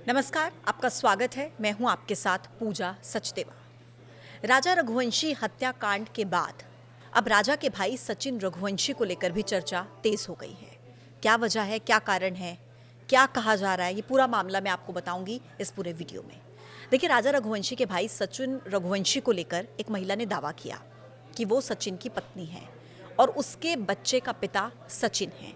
नमस्कार, आपका स्वागत है। मैं हूं आपके साथ पूजा सचदेवा। राजा रघुवंशी हत्याकांड के बाद अब राजा के भाई सचिन रघुवंशी को लेकर भी चर्चा तेज हो गई है। क्या वजह है, क्या कारण है, क्या कहा जा रहा है, ये पूरा मामला मैं आपको बताऊंगी इस पूरे वीडियो में। देखिए, राजा रघुवंशी के भाई सचिन रघुवंशी को लेकर एक महिला ने दावा किया कि वो सचिन की पत्नी है और उसके बच्चे का पिता सचिन है।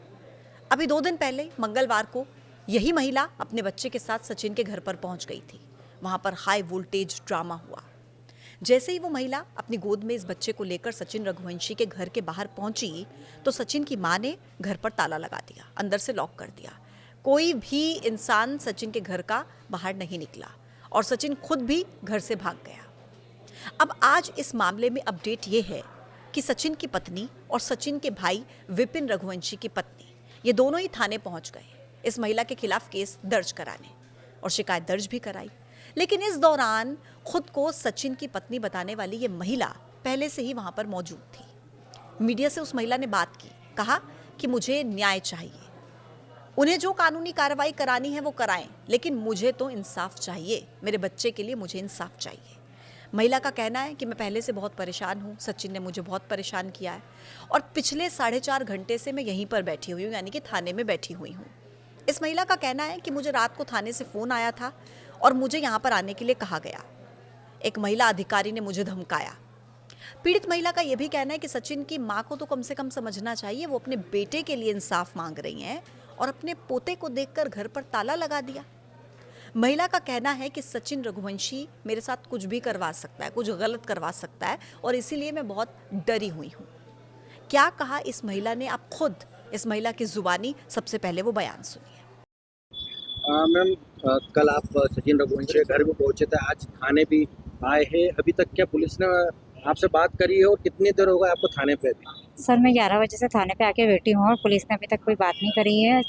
अभी 2 दिन पहले मंगलवार को यही महिला अपने बच्चे के साथ सचिन के घर पर पहुंच गई थी। वहां पर हाई वोल्टेज ड्रामा हुआ। जैसे ही वो महिला अपनी गोद में इस बच्चे को लेकर सचिन रघुवंशी के घर के बाहर पहुंची तो सचिन की मां ने घर पर ताला लगा दिया, अंदर से लॉक कर दिया। कोई भी इंसान सचिन के घर का बाहर नहीं निकला और सचिन खुद भी घर से भाग गया। अब आज इस मामले में अपडेट ये है कि सचिन की पत्नी और सचिन के भाई विपिन रघुवंशी की पत्नी, ये दोनों ही थाने पहुंच गए इस महिला के खिलाफ केस दर्ज कराने, और शिकायत दर्ज भी कराई। लेकिन इस दौरान खुद को सचिन की पत्नी बताने वाली ये महिला पहले से ही वहां पर मौजूद थी। मीडिया से उस महिला ने बात की, कहा कि मुझे न्याय चाहिए, उन्हें जो कानूनी कार्रवाई करानी है वो कराएं, लेकिन मुझे तो इंसाफ चाहिए, मेरे बच्चे के लिए मुझे इंसाफ चाहिए। महिला का कहना है कि मैं पहले से बहुत परेशान हूँ, सचिन ने मुझे बहुत परेशान किया है और पिछले 4.5 घंटे से मैं यहीं पर बैठी हुई हूँ, यानी कि थाने में बैठी हुई हूँ। इस महिला का कहना है कि मुझे रात को थाने से फ़ोन आया था और मुझे यहाँ पर आने के लिए कहा गया। एक महिला अधिकारी ने मुझे धमकाया। पीड़ित महिला का यह भी कहना है कि सचिन की माँ को तो कम से कम समझना चाहिए, वो अपने बेटे के लिए इंसाफ मांग रही हैं और अपने पोते को देखकर घर पर ताला लगा दिया। महिला का कहना है कि सचिन रघुवंशी मेरे साथ कुछ भी करवा सकता है, कुछ गलत करवा सकता है और इसीलिए मैं बहुत डरी हुई हूँ। क्या कहा इस महिला ने, आप खुद इस महिला की जुबानी सबसे पहले वो बयान सुनिए। मैम, कल आप सचिन रघुवंशी के घर में पहुंचे थे, आज थाने भी आए हैं। अभी तक क्या पुलिस ने आपसे बात करी है और कितनी देर हो गई आपको थाने पे अभी? सर, मैं 11 बजे से थाने पे आके बैठी हूँ और पुलिस ने अभी तक कोई बात नहीं करी है।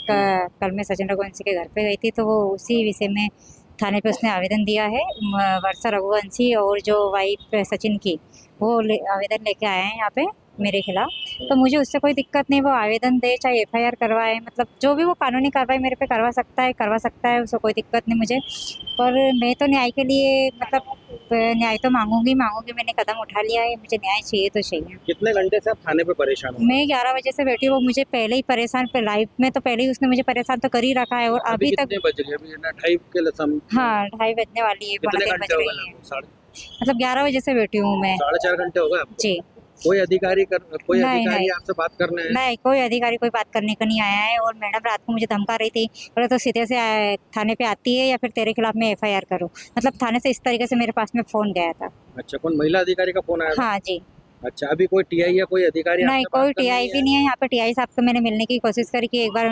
कल मैं सचिन रघुवंशी के घर पे गई थी तो वो उसी विषय में थाने पे उसने आवेदन दिया है। वर्षा रघुवंशी और जो वाइफ सचिन की, वो आवेदन लेके आए हैं यहाँ पे मेरे खिलाफ। तो मुझे उससे कोई दिक्कत नहीं, वो आवेदन दे चाहे एफआईआर करवाए, मतलब जो भी वो कानूनी कार्रवाई मेरे पे करवा सकता है, उससे कोई दिक्कत नहीं मुझे। पर मैं तो न्याय के लिए मतलब न्याय तो मांगूंगी। मैंने कदम उठा लिया है, मुझे न्याय चाहिए तो चाहिए। कितने घंटे से आप थाने पे परेशान हो? मैं 11 बजे से बैठी हूँ, वो मुझे पहले ही परेशान, लाइफ में तो पहले ही उसने मुझे परेशान तो कर ही रखा है और अभी तक। कितने बज गए? अभी ना 2:30 के हाँ, 2:30 बजने वाली है, कितने 3 घंटे बज हो रही गए है। आपको? मतलब 11 बजे से बैठी हूँ मैं। 4.5 घंटे हो गए आपको? जी। कोई अधिकारी नहीं नहीं आपसे बात करने आए? नहीं, कोई अधिकारी कोई बात करने को नहीं आया है। और मैडम रात को मुझे धमका रही थी, बोले तो सीधे से थाने पे आती है या फिर तेरे खिलाफ मैं एफआईआर करूँ। मतलब थाने से इस तरीके से मेरे पास में फोन गया था। अच्छा, कौन महिला अधिकारी का फोन आया था? हाँ जी। अच्छा, अभी कोई टीआई या कोई अधिकारी नहीं, आपसे बात कोई करने टीआई भी नहीं है यहाँ पे। टीआई साहब से मैंने मिलने की कोशिश करी कि एक बार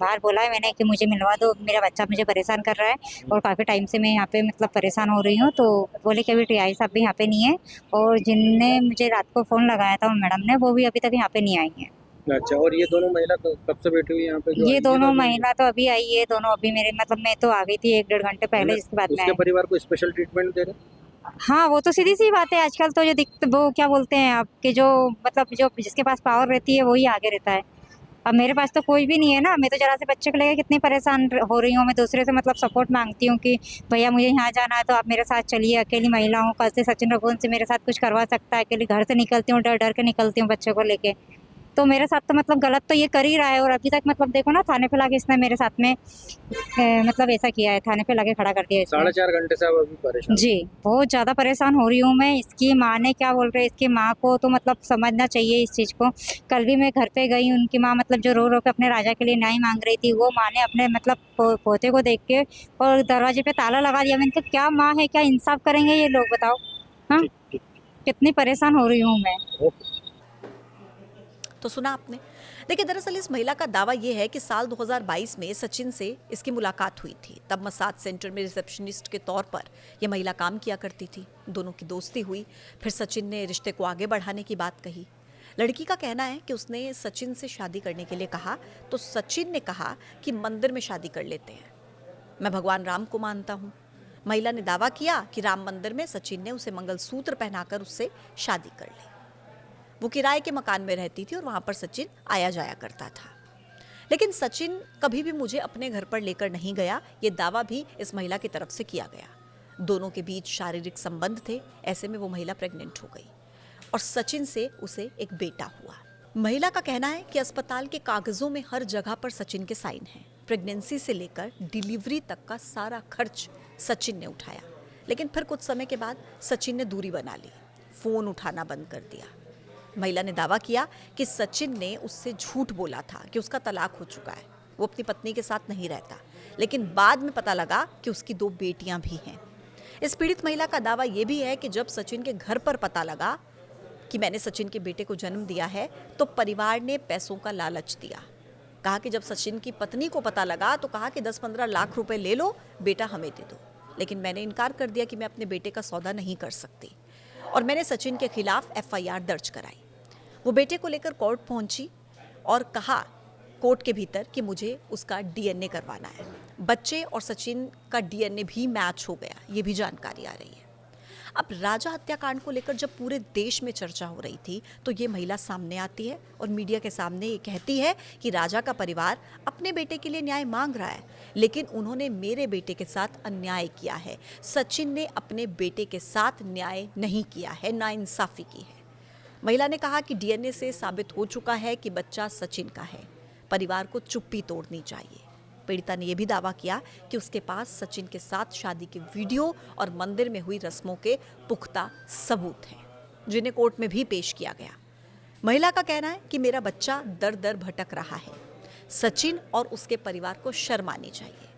बाहर बोला है मैंने कि मुझे मिलवा दो, मेरा बच्चा मुझे परेशान कर रहा है और काफ़ी टाइम से मैं यहाँ पे मतलब परेशान हो रही हूँ। तो बोले कि अभी टीआई साहब भी यहाँ पे नहीं है और जिनने मुझे रात को फ़ोन लगाया था मैडम ने, वो भी अभी तक यहाँ पे नहीं आई है। अच्छा, और ये दोनों महिला कब से बैठी हुई है यहाँ पे जो ये दोनों अभी महिला तो अभी आई है, दोनों अभी मेरे मतलब मैं तो आ गई थी 1-1.5 घंटे पहले, जिसके बाद में उसके आए। परिवार को स्पेशल ट्रीटमेंट दे रहे? हाँ, वो तो सीधी सी बात है। आजकल तो वो क्या बोलते हैं आपके, जो मतलब जो जिसके पास पावर रहती है वही आगे रहता है। अब मेरे पास तो कोई भी नहीं है ना, मैं तो जरा से बच्चे को लेकर कितनी परेशान हो रही हूँ। मैं दूसरे से मतलब सपोर्ट मांगती हूँ कि भैया मुझे यहाँ जाना है तो आप मेरे साथ चलिए, अकेली महिला हूँ, कल से सचिन रघुवंशी मेरे साथ कुछ करवा सकता है। अकेली घर से निकलती हूँ, डर डर के निकलती हूँ बच्चे को लेके। तो मेरे साथ तो मतलब गलत तो ये कर ही रहा है और अभी तक मतलब देखो ना, थाने पे लाके इसने मेरे साथ में मतलब ऐसा किया है, थाने पे लाके खड़ा कर दिया इसने। 4.5 घंटे से आप अभी परेशान? जी, बहुत ज़्यादा परेशान हो रही हूँ मैं। इसकी माँ ने क्या बोल रहे हैं, इसकी माँ को तो मतलब समझना चाहिए इस चीज़ को। कल भी मैं घर पे गई, उनकी माँ मतलब जो रो रो के अपने राजा के लिए न्याय मांग रही थी, वो माँ ने अपने मतलब पोते को देख के और दरवाजे पे ताला लगा दिया। मैंने कहा क्या माँ है, क्या इंसाफ करेंगे ये लोग, बताओ। हाँ, ठीक ठीक। कितनी परेशान हो रही हूँ मैं। ओके। तो सुना आपने। देखिए, दरअसल इस महिला का दावा यह है कि साल 2022 में सचिन से इसकी मुलाकात हुई थी। तब मसाज सेंटर में रिसेप्शनिस्ट के तौर पर यह महिला काम किया करती थी। दोनों की दोस्ती हुई, फिर सचिन ने रिश्ते को आगे बढ़ाने की बात कही। लड़की का कहना है कि उसने सचिन से शादी करने के लिए कहा तो सचिन ने कहा कि मंदिर में शादी कर लेते हैं, मैं भगवान राम को मानता हूँ। महिला ने दावा किया कि राम मंदिर में सचिन ने उसे मंगलसूत्र पहनाकर उससे शादी कर ली। वो किराए के मकान में रहती थी और वहां पर सचिन आया जाया करता था। लेकिन सचिन कभी भी मुझे अपने घर पर लेकर नहीं गया, ये दावा भी इस महिला की तरफ से किया गया। दोनों के बीच शारीरिक संबंध थे, ऐसे में वो महिला प्रेग्नेंट हो गई और सचिन से उसे एक बेटा हुआ। महिला का कहना है कि अस्पताल के कागजों में हर जगह पर सचिन के साइन हैं। प्रेगनेंसी से लेकर डिलीवरी तक का सारा खर्च सचिन ने उठाया, लेकिन फिर कुछ समय के बाद सचिन ने दूरी बना ली, फोन उठाना बंद कर दिया। महिला ने दावा किया कि सचिन ने उससे झूठ बोला था कि उसका तलाक हो चुका है, वो अपनी पत्नी के साथ नहीं रहता, लेकिन बाद में पता लगा कि उसकी 2 बेटियां भी हैं। इस पीड़ित महिला का दावा यह भी है कि जब सचिन के घर पर पता लगा कि मैंने सचिन के बेटे को जन्म दिया है, तो परिवार ने पैसों का लालच दिया। कहा कि जब सचिन की पत्नी को पता लगा तो कहा कि 10-15 लाख रुपए ले लो, बेटा हमें दे दो। लेकिन मैंने इनकार कर दिया कि मैं अपने बेटे का सौदा नहीं कर सकती और मैंने सचिन के खिलाफ FIR दर्ज कराई। वो बेटे को लेकर कोर्ट पहुंची और कहा कोर्ट के भीतर कि मुझे उसका DNA करवाना है। बच्चे और सचिन का DNA भी मैच हो गया, ये भी जानकारी आ रही है। अब राजा हत्याकांड को लेकर जब पूरे देश में चर्चा हो रही थी तो ये महिला सामने आती है और मीडिया के सामने ये कहती है कि राजा का परिवार अपने बेटे के लिए न्याय मांग रहा है, लेकिन उन्होंने मेरे बेटे के साथ अन्याय किया है। सचिन ने अपने बेटे के साथ न्याय नहीं किया है, नाइंसाफी की है। महिला ने कहा कि DNA से साबित हो चुका है कि बच्चा सचिन का है, परिवार को चुप्पी तोड़नी चाहिए। पीड़िता ने यह भी दावा किया कि उसके पास सचिन के साथ शादी के वीडियो और मंदिर में हुई रस्मों के पुख्ता सबूत हैं, जिन्हें कोर्ट में भी पेश किया गया। महिला का कहना है कि मेरा बच्चा दर दर भटक रहा है, सचिन और उसके परिवार को शर्म आनी चाहिए।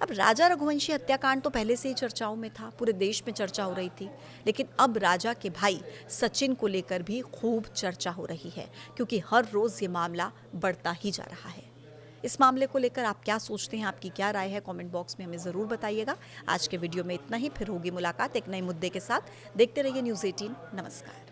अब राजा रघुवंशी हत्याकांड तो पहले से ही चर्चाओं में था, पूरे देश में चर्चा हो रही थी, लेकिन अब राजा के भाई सचिन को लेकर भी खूब चर्चा हो रही है, क्योंकि हर रोज ये मामला बढ़ता ही जा रहा है। इस मामले को लेकर आप क्या सोचते हैं, आपकी क्या राय है, कमेंट बॉक्स में हमें ज़रूर बताइएगा। आज के वीडियो में इतना ही, फिर होगी मुलाकात एक नए मुद्दे के साथ। देखते रहिए न्यूज़ 18। नमस्कार।